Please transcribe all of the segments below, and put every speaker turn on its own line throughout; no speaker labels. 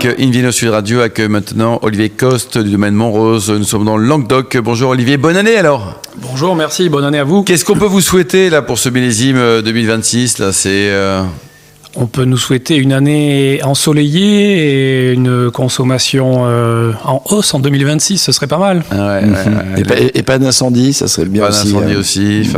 avec Invino Sud Radio, avec maintenant Olivier Coste du domaine Montrose. Nous sommes dans le Languedoc. Bonjour Olivier, bonne année alors.
Bonjour, merci, bonne année à vous.
Qu'est-ce qu'on peut vous souhaiter là pour ce millésime 2026 là,
On peut nous souhaiter une année ensoleillée et une consommation en hausse en 2026, ce serait pas mal.
Et pas d'incendie, ça serait bien aussi.
Pas d'incendie aussi.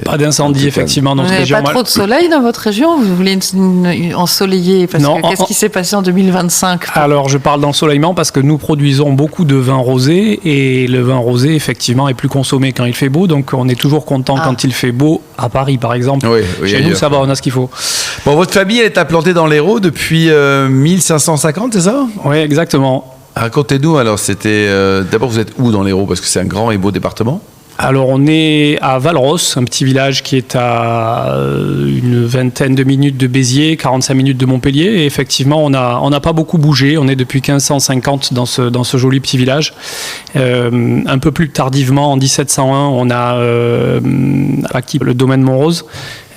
Pas d'incendie, effectivement, dans notre région.
Vous n'avez pas trop de soleil dans votre région? Vous voulez une ensoleillée? Qu'est-ce qui s'est passé en 2025?
Alors, je parle d'ensoleillement parce que nous produisons beaucoup de vin rosé et le vin rosé, effectivement, est plus consommé quand il fait beau. Donc, on est toujours content quand il fait beau, à Paris, par exemple.
Oui,
Chez nous, ça va, on a ce qu'il faut.
Bon, votre famille, elle est implantée dans l'Hérault depuis 1550, c'est ça?
Oui, exactement.
Racontez-nous, alors, d'abord, vous êtes où dans l'Hérault? Parce que c'est un grand et beau département.
Alors, on est à Valros, un petit village qui est à une vingtaine de minutes de Béziers, 45 minutes de Montpellier. Et effectivement, on n'a pas beaucoup bougé. On est depuis 1550 dans ce joli petit village. Un peu plus tardivement, en 1701, on a acquis le domaine Montrose.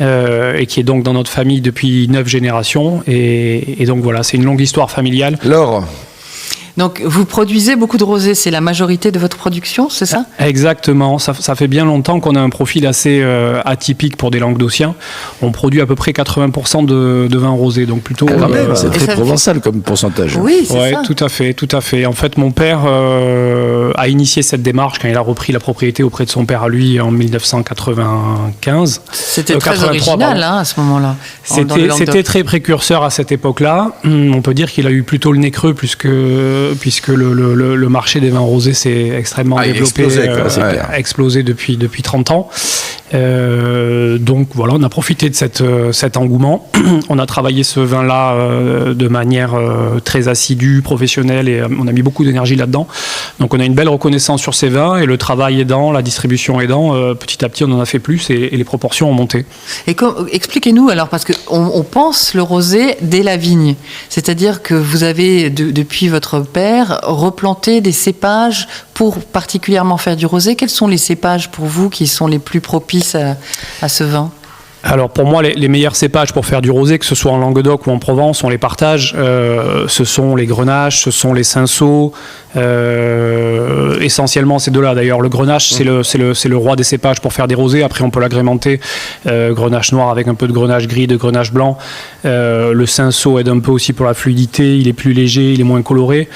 Et qui est donc dans notre famille depuis 9 générations. Et donc voilà, c'est une longue histoire familiale.
Laure.
Donc, vous produisez beaucoup de rosé, c'est la majorité de votre production, c'est ça?
Exactement. Ça fait bien longtemps qu'on a un profil assez atypique pour des Languedociens. On produit à peu près 80% de vin rosé, donc plutôt...
c'est très provençal comme pourcentage.
Oui, c'est ça.
Tout à fait. En fait, mon père a initié cette démarche quand il a repris la propriété auprès de son père à lui en 1995.
C'était très original à ce moment-là.
C'était très précurseur à cette époque-là. On peut dire qu'il a eu plutôt le nez creux puisque le marché des vins rosés s'est extrêmement développé, explosé depuis 30 ans. Donc voilà, on a profité de cet engouement. On a travaillé ce vin-là de manière très assidue, professionnelle, et on a mis beaucoup d'énergie là-dedans. Donc on a une belle reconnaissance sur ces vins, et le travail aidant, la distribution aidant, petit à petit on en a fait plus et les proportions ont monté.
Et expliquez-nous alors, parce qu'on pense le rosé dès la vigne, c'est-à-dire que vous avez depuis votre père replanté des cépages pour particulièrement faire du rosé. Quels sont les cépages pour vous qui sont les plus propices à ce vin?
Alors pour moi, les meilleurs cépages pour faire du rosé, que ce soit en Languedoc ou en Provence, on les partage. Ce sont les grenaches, ce sont les cinsault, essentiellement ces deux-là. D'ailleurs, le grenache, c'est le roi des cépages pour faire des rosés. Après, on peut l'agrémenter grenache noir avec un peu de grenache gris, de grenache blanc. Le cinsault aide un peu aussi pour la fluidité. Il est plus léger, il est moins coloré.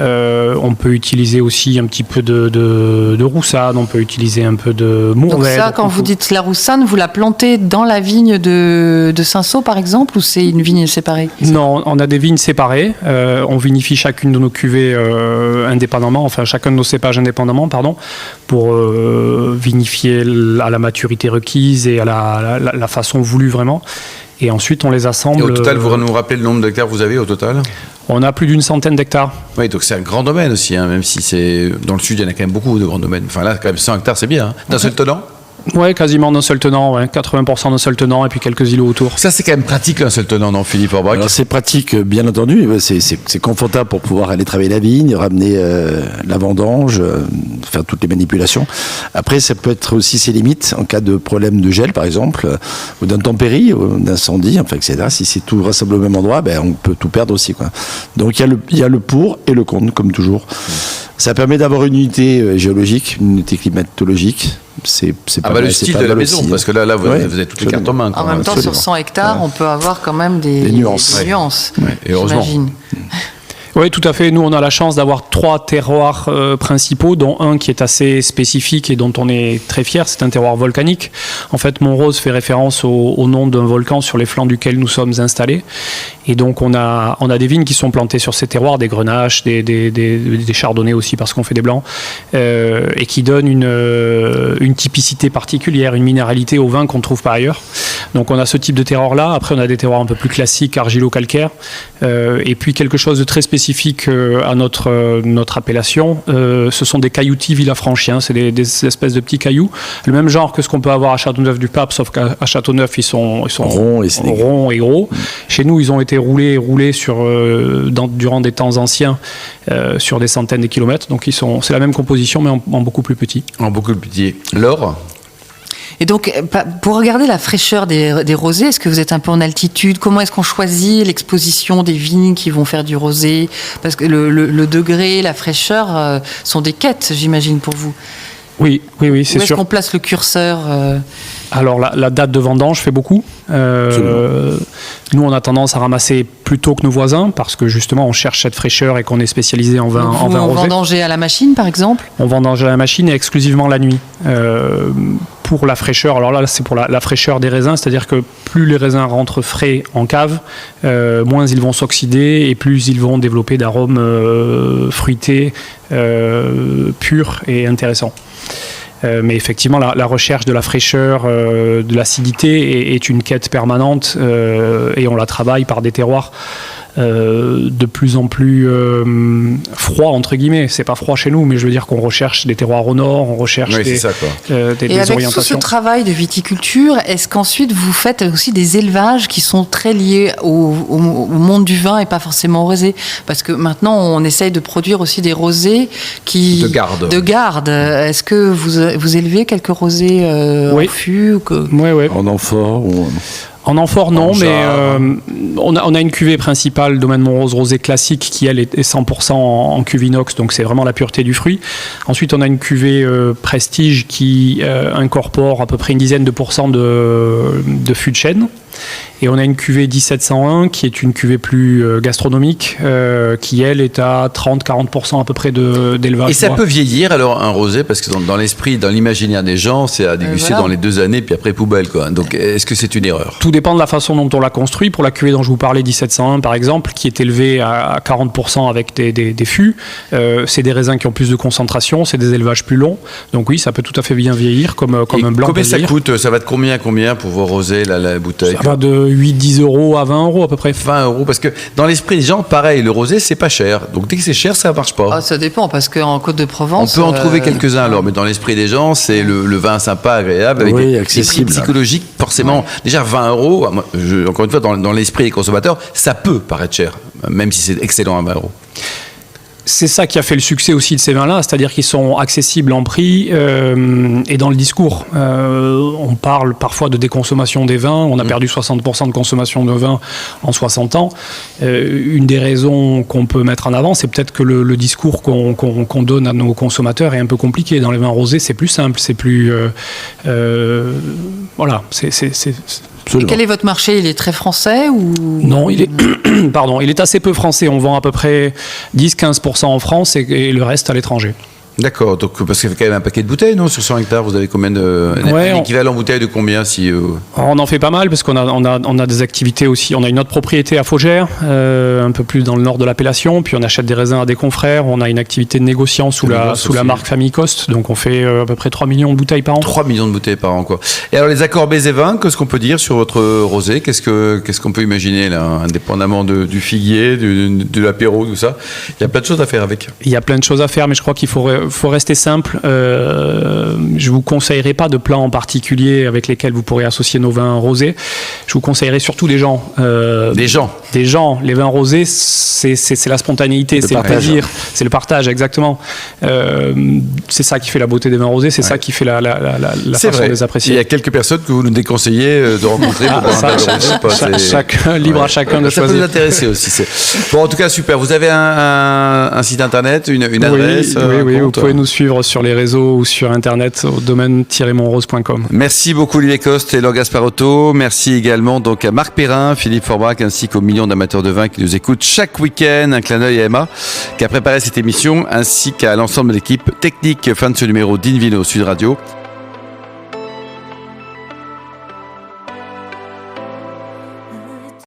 On peut utiliser aussi un petit peu de roussane, on peut utiliser un peu de mourvèdre.
Donc ça, quand vous dites la roussane, vous la plantez dans la vigne de cinsault par exemple, ou c'est une vigne séparée?
Non, on a des vignes séparées. On vinifie chacune de nos cuvées indépendamment, enfin chacun de nos cépages indépendamment, pardon, pour vinifier à la maturité requise et à la façon voulue vraiment. Et ensuite, on les assemble.
Et au total, vous nous rappelez le nombre d'hectares que vous avez au total?
On a plus d'une centaine d'hectares.
Oui, donc c'est un grand domaine aussi, même si c'est dans le sud, il y en a quand même beaucoup de grands domaines. Enfin là, quand même 100 hectares, c'est bien. D'un seul tenant?
Oui, quasiment d'un seul tenant, 80% d'un seul tenant et puis quelques îlots autour.
Ça, c'est quand même pratique, un seul tenant, non, Philippe Orbach?
Alors, c'est pratique, bien entendu. C'est confortable pour pouvoir aller travailler la vigne, ramener la vendange, faire toutes les manipulations. Après, ça peut être aussi ses limites en cas de problème de gel, par exemple, ou d'intempérie, ou d'incendie, enfin, etc. Si c'est tout rassemblé au même endroit, on peut tout perdre aussi, quoi. Donc, il y a le pour et le contre, comme toujours. Ça permet d'avoir une unité géologique, une unité climatologique. C'est pas mal,
le style de la maison, parce que là vous avez toutes les cartes en main.
En même temps, sur 100 hectares, on peut avoir quand même des nuances.
Et heureusement.
J'imagine.
Oui, tout à fait. Nous, on a la chance d'avoir 3 terroirs principaux, dont un qui est assez spécifique et dont on est très fier. C'est un terroir volcanique. En fait, Montrose fait référence au nom d'un volcan sur les flancs duquel nous sommes installés. Et donc, on a des vignes qui sont plantées sur ces terroirs, des grenaches, des chardonnays aussi, parce qu'on fait des blancs, et qui donnent une typicité particulière, une minéralité au vin qu'on ne trouve pas ailleurs. Donc, on a ce type de terroir-là. Après, on a des terroirs un peu plus classiques, argilo-calcaires, et puis quelque chose de très spécifique à notre appellation, ce sont des cailloutis villafranchiens, c'est des espèces de petits cailloux, le même genre que ce qu'on peut avoir à Châteauneuf-du-Pape, sauf qu'à Châteauneuf ils sont ronds et gros. Chez nous ils ont été roulés durant des temps anciens sur des centaines de kilomètres, donc c'est la même composition mais en beaucoup plus petit.
En beaucoup plus petit. Laure?
Et donc, pour regarder la fraîcheur des rosés, est-ce que vous êtes un peu en altitude? Comment est-ce qu'on choisit l'exposition des vignes qui vont faire du rosé? Parce que le degré, la fraîcheur sont des quêtes, j'imagine, pour vous.
Oui, c'est
sûr. Où est-ce
sûr.
qu'on place le curseur
Alors, la date de vendange fait beaucoup. Nous, on a tendance à ramasser plus tôt que nos voisins parce que justement, on cherche cette fraîcheur et qu'on est spécialisé en vin rosé.
On vendangeait à la machine, par exemple?
On vendange à la machine et exclusivement la nuit. Pour la fraîcheur, alors là, c'est pour la fraîcheur des raisins, c'est-à-dire que plus les raisins rentrent frais en cave, moins ils vont s'oxyder et plus ils vont développer d'arômes fruités, purs et intéressants. Mais effectivement, la recherche de la fraîcheur, de l'acidité est une quête permanente et on la travaille par des terroirs de plus en plus froid, entre guillemets. C'est pas froid chez nous, mais je veux dire qu'on recherche des terroirs au nord, on recherche des
Et avec
orientations.
tout ce travail de viticulture, est-ce qu'ensuite vous faites aussi des élevages qui sont très liés au monde du vin et pas forcément au rosé? Parce que maintenant, on essaye de produire aussi des rosés qui... De garde. Est-ce que vous élevez quelques rosés en fût
Oui.
En amphore
En amphore, non, mais on a une cuvée principale, Domaine Montrose Rosé classique, qui elle est 100% en cuve inox, donc c'est vraiment la pureté du fruit. Ensuite, on a une cuvée Prestige qui incorpore à peu près une dizaine de % de fût de chêne. Et on a une cuvée 1701 qui est une cuvée plus gastronomique, qui elle est à 30-40% à peu près d'élevage.
Et ça peut vieillir alors un rosé, parce que dans l'esprit, dans l'imaginaire des gens, c'est à déguster dans les 2 années, puis après poubelle, quoi. Donc est-ce que c'est une erreur?
Tout dépend de la façon dont on l'a construit. Pour la cuvée dont je vous parlais, 1701 par exemple, qui est élevée à 40% avec des fûts, c'est des raisins qui ont plus de concentration, c'est des élevages plus longs. Donc oui, ça peut tout à fait bien vieillir comme un blanc.
Combien ça coûte? Ça va de combien pour vos rosés, la bouteille?
Ça va de 8-10 € à 20 € à peu près.
20 €, parce que dans l'esprit des gens, pareil, le rosé, c'est pas cher. Donc dès que c'est cher, ça marche pas.
Ça dépend, parce qu'en Côte-de-Provence...
On peut en trouver quelques-uns alors, mais dans l'esprit des gens, c'est le vin sympa, agréable, avec des prix psychologiques, forcément. Déjà 20 €, encore une fois, dans l'esprit des consommateurs, ça peut paraître cher, même si c'est excellent à 20 €.
C'est ça qui a fait le succès aussi de ces vins-là, c'est-à-dire qu'ils sont accessibles en prix et dans le discours. On parle parfois de déconsommation des vins, on a perdu 60% de consommation de vin en 60 ans. Une des raisons qu'on peut mettre en avant, c'est peut-être que le discours qu'on donne à nos consommateurs est un peu compliqué. Dans les vins rosés, c'est plus simple, c'est plus... voilà,
Et quel est votre marché? Il est très français ou...
Non, il est assez peu français. On vend à peu près 10-15% en France et le reste à l'étranger.
D'accord, donc parce qu'il y a quand même un paquet de bouteilles, non? Sur 100 hectares, vous avez combien l'équivalent bouteille de combien
On en fait pas mal parce qu'on a des activités aussi. On a une autre propriété à Faugères, un peu plus dans le nord de l'appellation. Puis on achète des raisins à des confrères. On a une activité de négociant sous la marque Famille Coste. Donc on fait à peu près 3 millions de bouteilles par an. 3
millions de bouteilles par an, quoi. Et alors les accords baies et vins, qu'est-ce qu'on peut dire sur votre rosé? Qu'est-ce qu'on peut imaginer là, indépendamment du figuier, de l'apéro, tout ça? Il y a plein de choses à faire avec.
Il y a plein de choses à faire, mais je crois qu'il faut rester simple. Je vous conseillerais pas de plats en particulier avec lesquels vous pourrez associer nos vins rosés. Je vous conseillerais surtout des gens. Des gens. Les vins rosés, c'est la spontanéité, c'est le plaisir, c'est le partage, exactement. C'est ça qui fait la beauté des vins rosés, c'est ça qui fait la façon de les apprécier.
Il y a quelques personnes que vous nous déconseillez de rencontrer.
Libre à chacun de choisir.
Ça peut nous intéresser aussi. Bon, en tout cas, super. Vous avez un site internet, une adresse?
Oui, vous pouvez nous suivre sur les réseaux ou sur internet au domaine-montrose.com.
Merci beaucoup Olivier Coste et Laure Gasparotto. Merci également donc à Marc Perrin, Philippe Forbach ainsi qu'aux millions d'amateurs de vin qui nous écoutent chaque week-end. Un clin d'œil à Emma qui a préparé cette émission ainsi qu'à l'ensemble de l'équipe technique. Fin de ce numéro d'InVino Sud Radio.